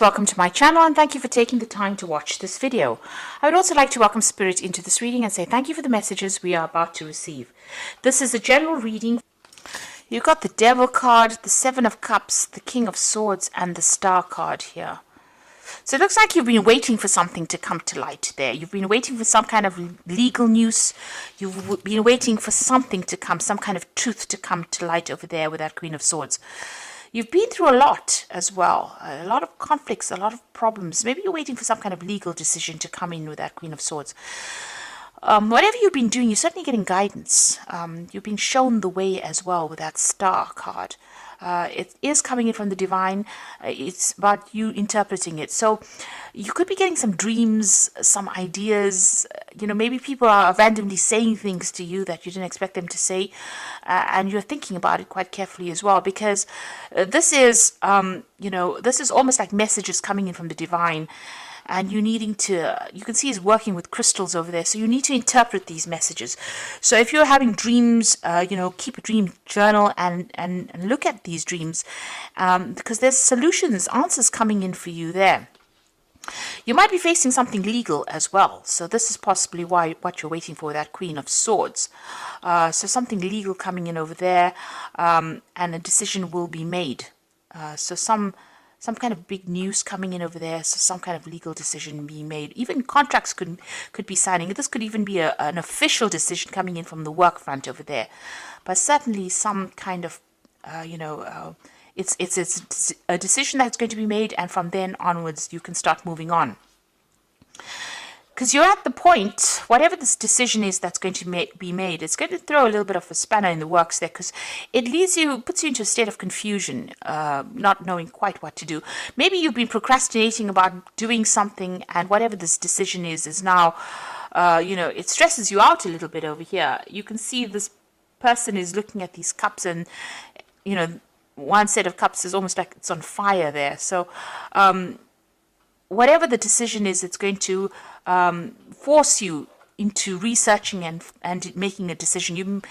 Welcome to my channel and thank you for taking the time to watch this video. I would also like to welcome Spirit into this reading and say thank you for the messages we are about to receive. This is a general reading. You've got the Devil card, the Seven of Cups, the King of Swords and the Star card here. So it looks like you've been waiting for something to come to light there. You've been waiting for some kind of legal news. You've been waiting for something to come, some kind of truth to come to light over there with that Queen of Swords. You've been through a lot as well, a lot of conflicts, a lot of problems. Maybe you're waiting for some kind of legal decision to come in with that Queen of Swords. Whatever you've been doing, you're certainly getting guidance. You've been shown the way as well with that Star card. It is coming in from the divine. It's about you interpreting it. So you could be getting some dreams, some ideas. Maybe people are randomly saying things to you that you didn't expect them to say, and you're thinking about it quite carefully as well, because this is almost like messages coming in from the divine. And you can see he's working with crystals over there. So you need to interpret these messages. So if you're having dreams, keep a dream journal and look at these dreams, because there's solutions, answers coming in for you there. You might be facing something legal as well. So this is possibly what you're waiting for, that Queen of Swords. So something legal coming in over there, and a decision will be made. So some kind of big news coming in over there, so some kind of legal decision being made. Even contracts could be signing. This could even be an official decision coming in from the work front over there. But certainly some kind of, it's a decision that's going to be made, and from then onwards you can start moving on. Because you're at the point, whatever this decision is that's going to be made, it's going to throw a little bit of a spanner in the works there, because it puts you into a state of confusion, not knowing quite what to do. Maybe you've been procrastinating about doing something, and whatever this decision is now, it stresses you out a little bit over here. You can see this person is looking at these cups, and, one set of cups is almost like it's on fire there. So, whatever the decision is, it's going to force you into researching and making a decision.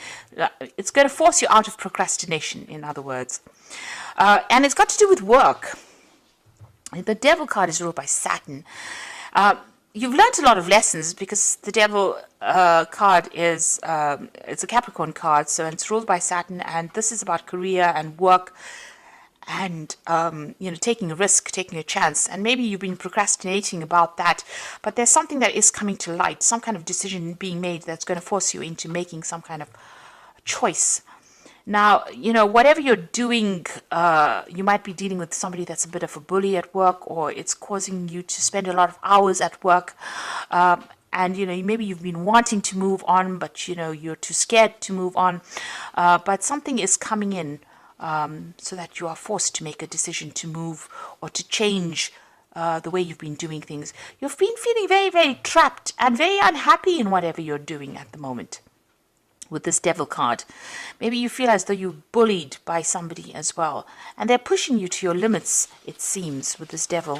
It's going to force you out of procrastination, in other words. And it's got to do with work. The Devil card is ruled by Saturn. You've learned a lot of lessons, because the Devil card is it's a Capricorn card, so it's ruled by Saturn, and this is about career and work, and taking a risk, taking a chance. And maybe you've been procrastinating about that, but there's something that is coming to light, some kind of decision being made that's going to force you into making some kind of choice. Now, whatever you're doing, you might be dealing with somebody that's a bit of a bully at work, or it's causing you to spend a lot of hours at work, and maybe you've been wanting to move on, but you're too scared to move on, but something is coming in, so that you are forced to make a decision to move or to change the way you've been doing things. You've been feeling very, very trapped and very unhappy in whatever you're doing at the moment with this Devil card. Maybe you feel as though you're bullied by somebody as well, and they're pushing you to your limits, it seems, with this Devil.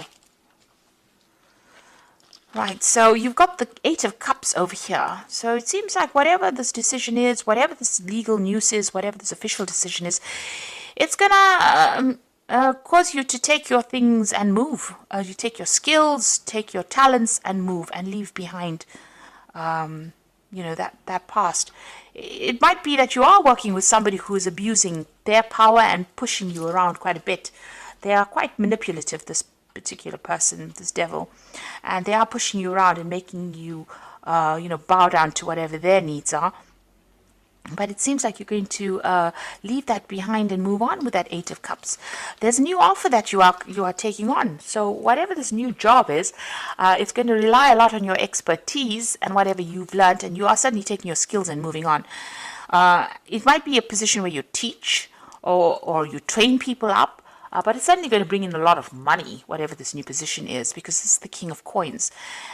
Right, so you've got the Eight of Cups over here. So it seems like whatever this decision is, whatever this legal news is, whatever this official decision is, it's going to cause you to take your things and move. You take your skills, take your talents and move, and leave behind, that past. It might be that you are working with somebody who is abusing their power and pushing you around quite a bit. They are quite manipulative, this particular person, this Devil, and they are pushing you around and making you bow down to whatever their needs are. But it seems like you're going to leave that behind and move on with that Eight of Cups. There's a new offer that you are taking on. So whatever this new job is, it's going to rely a lot on your expertise and whatever you've learned, and you are suddenly taking your skills and moving on. It might be a position where you teach or you train people up, but it's certainly going to bring in a lot of money, whatever this new position is, because this is the King of Coins,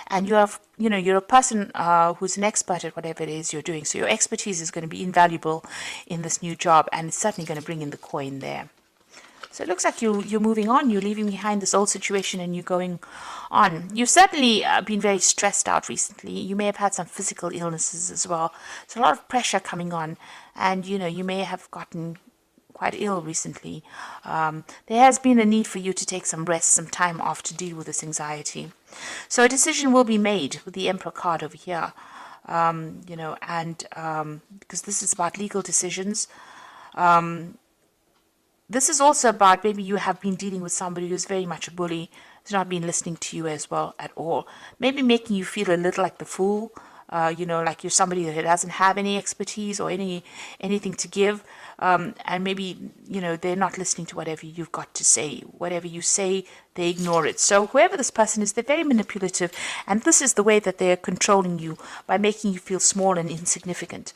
and you're a person who's an expert at whatever it is you're doing. So your expertise is going to be invaluable in this new job, and it's certainly going to bring in the coin there. So it looks like you're moving on. You're leaving behind this old situation and you're going on. You've certainly been very stressed out recently. You may have had some physical illnesses as well. So a lot of pressure coming on, and you may have gotten quite ill recently. There has been a need for you to take some rest, some time off to deal with this anxiety. So a decision will be made with the Emperor card over here. Because this is about legal decisions. This is also about maybe you have been dealing with somebody who's very much a bully, who's not been listening to you as well at all. Maybe making you feel a little like the fool, like you're somebody that doesn't have any expertise or anything to give. And maybe, they're not listening to whatever you've got to say. Whatever you say, they ignore it. So whoever this person is, they're very manipulative. And this is the way that they're controlling you, by making you feel small and insignificant.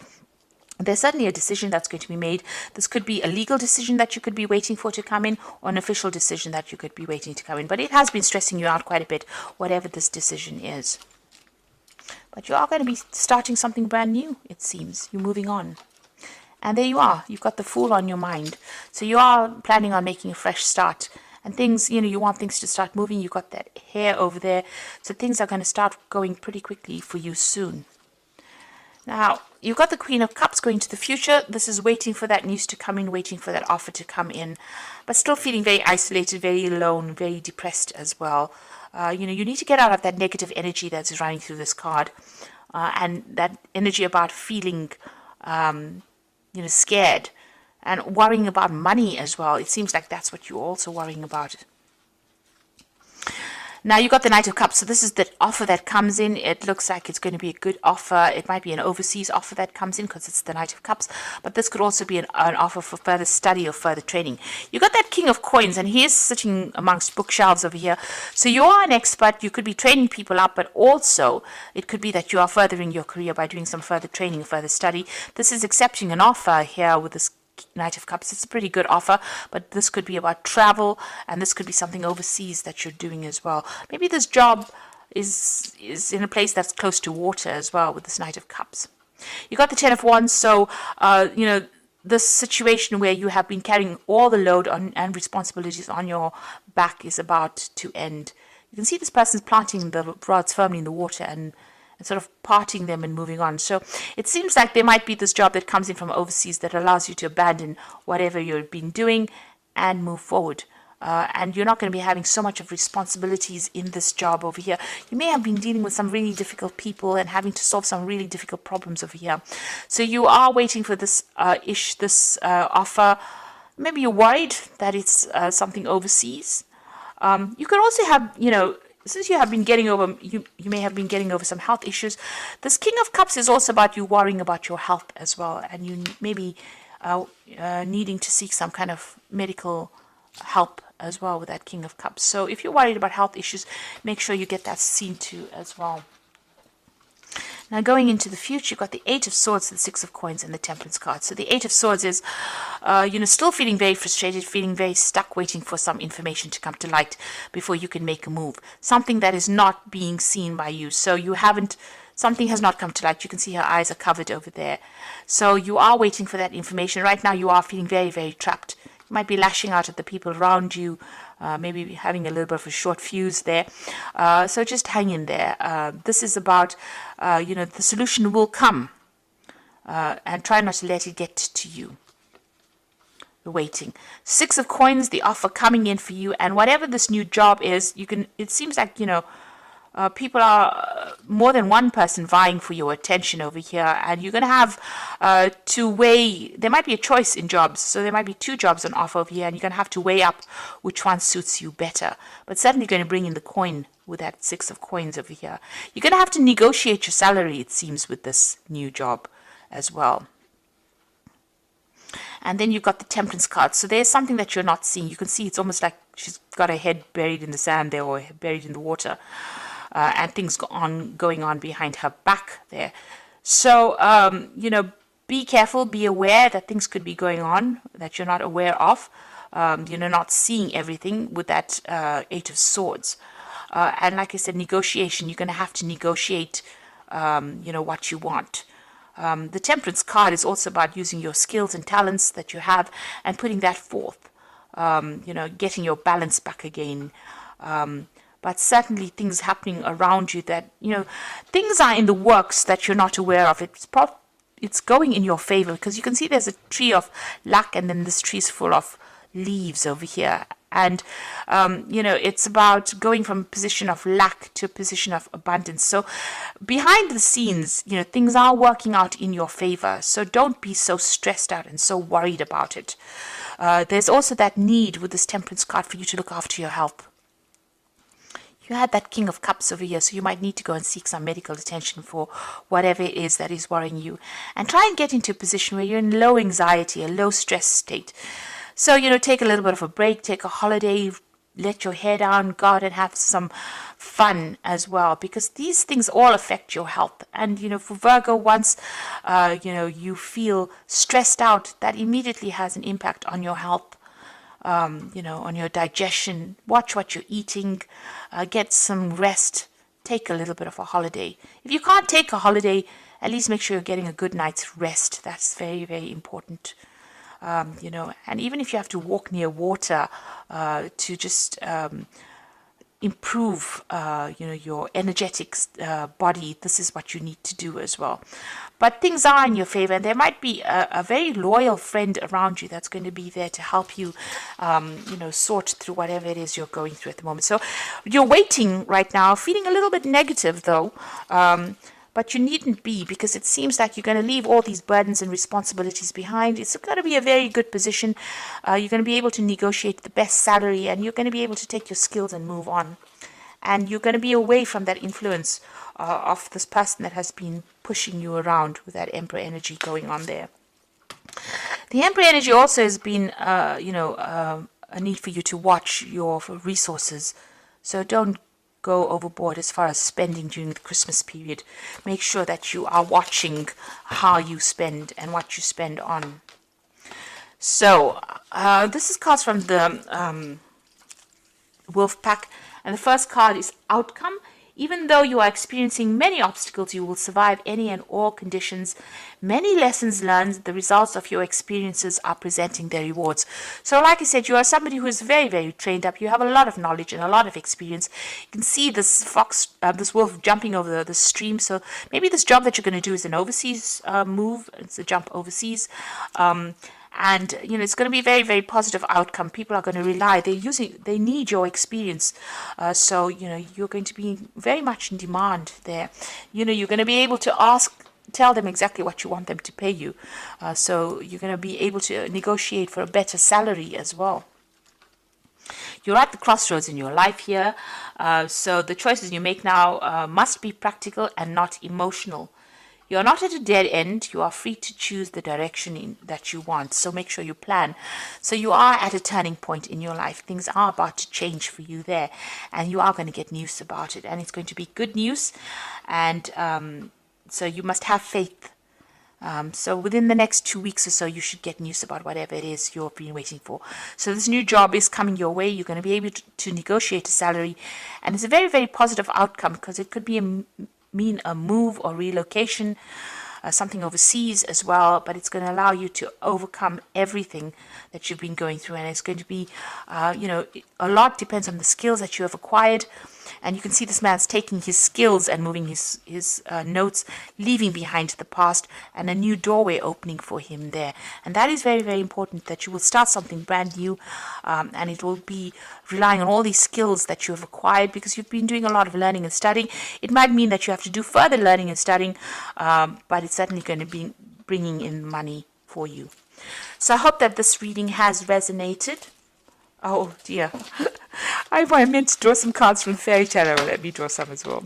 There's certainly a decision that's going to be made. This could be a legal decision that you could be waiting for to come in, or an official decision that you could be waiting to come in. But it has been stressing you out quite a bit, whatever this decision is. But you are going to be starting something brand new, it seems. You're moving on. And there you are. You've got the Fool on your mind. So you are planning on making a fresh start. And things, you want things to start moving. You've got that hair over there. So things are going to start going pretty quickly for you soon. Now, you've got the Queen of Cups going to the future. This is waiting for that news to come in, waiting for that offer to come in. But still feeling very isolated, very alone, very depressed as well. You need to get out of that negative energy that's running through this card. And that energy about feeling scared, and worrying about money as well. It seems like that's what you're also worrying about. Now you've got the Knight of Cups. So this is the offer that comes in. It looks like it's going to be a good offer. It might be an overseas offer that comes in because it's the Knight of Cups. But this could also be an offer for further study or further training. You've got that King of Coins, and he is sitting amongst bookshelves over here. So you are an expert. You could be training people up, but also it could be that you are furthering your career by doing some further training, further study. This is accepting an offer here with this Knight of Cups. It's a pretty good offer, but this could be about travel, and this could be something overseas that you're doing as well. Maybe this job is in a place that's close to water as well with this Knight of Cups. You got the Ten of Wands, so this situation where you have been carrying all the load and responsibilities on your back is about to end. You can see this person's planting the rods firmly in the water and sort of parting them and moving on. So it seems like there might be this job that comes in from overseas that allows you to abandon whatever you've been doing and move forward. And you're not going to be having so much of responsibilities in this job over here. You may have been dealing with some really difficult people and having to solve some really difficult problems over here. So you are waiting for this offer. Maybe you're worried that it's something overseas. You could also have, since you have been getting over, you may have been getting over some health issues. This King of Cups is also about you worrying about your health as well, and you maybe needing to seek some kind of medical help as well with that King of Cups. So if you're worried about health issues, make sure you get that seen to as well. Now going into the future, you've got the Eight of Swords, the Six of Coins, and the Temperance card. So the Eight of Swords is, still feeling very frustrated, feeling very stuck, waiting for some information to come to light before you can make a move. Something that is not being seen by you. So something has not come to light. You can see her eyes are covered over there. So you are waiting for that information. Right now you are feeling very, very trapped. You might be lashing out at the people around you, maybe having a little bit of a short fuse there. So just hang in there. This is about, the solution will come. And try not to let it get to you. You're waiting. Six of Coins, the offer coming in for you. And whatever this new job is, it seems like, people are more than one person vying for your attention over here, and you're going to have to weigh. There might be a choice in jobs, so there might be two jobs on offer over here, and you're going to have to weigh up which one suits you better. But certainly going to bring in the coin with that Six of Coins over here. You're going to have to negotiate your salary, it seems, with this new job as well. And then you've got the Temperance card. So there's something that you're not seeing. You can see it's almost like she's got her head buried in the sand there, or buried in the water. And things going on behind her back there. So, be careful, be aware that things could be going on that you're not aware of. Not seeing everything with that Eight of Swords. And like I said, negotiation. You're going to have to negotiate, what you want. The Temperance card is also about using your skills and talents that you have and putting that forth. Getting your balance back again. But certainly things happening around you that, things are in the works that you're not aware of. It's it's going in your favor, because you can see there's a tree of luck, and then this tree is full of leaves over here. And it's about going from a position of lack to a position of abundance. So behind the scenes, things are working out in your favor. So don't be so stressed out and so worried about it. There's also that need with this Temperance card for you to look after your health. You had that King of Cups over here, so you might need to go and seek some medical attention for whatever it is that is worrying you. And try and get into a position where you're in low anxiety, a low stress state. So, take a little bit of a break, take a holiday, let your hair down, go out and have some fun as well, because these things all affect your health. And, for Virgo, once, you feel stressed out, that immediately has an impact on your health, on your digestion. Watch what you're eating, get some rest, take a little bit of a holiday. If you can't take a holiday, at least make sure you're getting a good night's rest. That's very, very important. And even if you have to walk near water to just improve, your energetic body, this is what you need to do as well. But things are in your favor, and there might be a very loyal friend around you that's going to be there to help you, sort through whatever it is you're going through at the moment. So you're waiting right now, feeling a little bit negative though. But you needn't be, because it seems like you're going to leave all these burdens and responsibilities behind. It's going to be a very good position. You're going to be able to negotiate the best salary, and you're going to be able to take your skills and move on. And you're going to be away from that influence of this person that has been pushing you around with that Emperor energy going on there. The Emperor energy also has been, a need for you to watch your resources. So don't go overboard as far as spending during the Christmas period. Make sure that you are watching how you spend and what you spend on. So this is cards from the Wolf Pack, and the first card is Outcome. Even though you are experiencing many obstacles, you will survive any and all conditions. Many lessons learned, the results of your experiences are presenting their rewards. So like I said, you are somebody who is very, very trained up. You have a lot of knowledge and a lot of experience. You can see this this wolf jumping over the stream. So maybe this job that you're going to do is an overseas move. It's a jump overseas. And it's going to be a very, very positive outcome. People are going to rely. They need your experience. So you're going to be very much in demand there. You're going to be able to tell them exactly what you want them to pay you. So you're going to be able to negotiate for a better salary as well. You're at the crossroads in your life here. So the choices you make now must be practical and not emotional. You're not at a dead end. You are free to choose the direction that you want. So make sure you plan. So you are at a turning point in your life. Things are about to change for you there. And you are going to get news about it. And it's going to be good news. And so you must have faith. So within the next 2 weeks or so, you should get news about whatever it is you've been waiting for. So this new job is coming your way. You're going to be able to negotiate a salary. And it's a very, very positive outcome, because it could be mean a move or relocation, something overseas as well, but it's going to allow you to overcome everything that you've been going through. And it's going to be, a lot depends on the skills that you have acquired. And you can see this man's taking his skills and moving his notes, leaving behind the past, and a new doorway opening for him there. And that is very, very important, that you will start something brand new, and it will be relying on all these skills that you have acquired, because you've been doing a lot of learning and studying. It might mean that you have to do further learning and studying, but it's certainly going to be bringing in money for you. So I hope that this reading has resonated. Oh dear. I meant to draw some cards from Fairy Tarot. Let me draw some as well.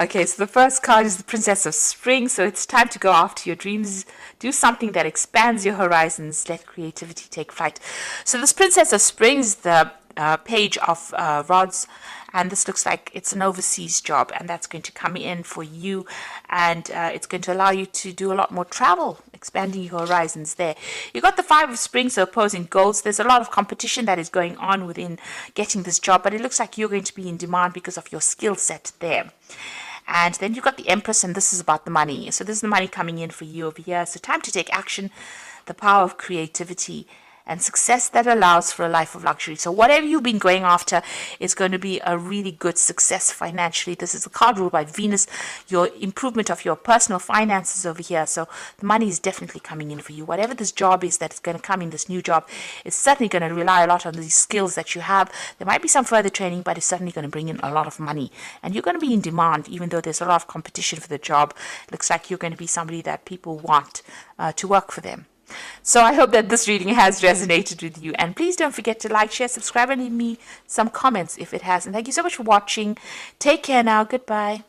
Okay, so the first card is the Princess of Spring. So it's time to go after your dreams. Do something that expands your horizons. Let creativity take flight. So this Princess of Spring is the Page of Rods. And this looks like it's an overseas job, and that's going to come in for you, and it's going to allow you to do a lot more travel, expanding your horizons there. You got the Five of Spring, so opposing goals. There's a lot of competition that is going on within getting this job, but it looks like you're going to be in demand because of your skill set there. And then you've got the Empress, and this is about the money. So this is the money coming in for you over here. So time to take action, the power of creativity, and success that allows for a life of luxury. So whatever you've been going after is going to be a really good success financially. This is a card ruled by Venus, your improvement of your personal finances over here. So the money is definitely coming in for you. Whatever this job is that's going to come in, this new job, is certainly going to rely a lot on these skills that you have. There might be some further training, but it's certainly going to bring in a lot of money. And you're going to be in demand, even though there's a lot of competition for the job. It looks like you're going to be somebody that people want to work for them. So I hope that this reading has resonated with you. And please don't forget to like, share, subscribe, and leave me some comments if it has. And thank you so much for watching. Take care now. Goodbye.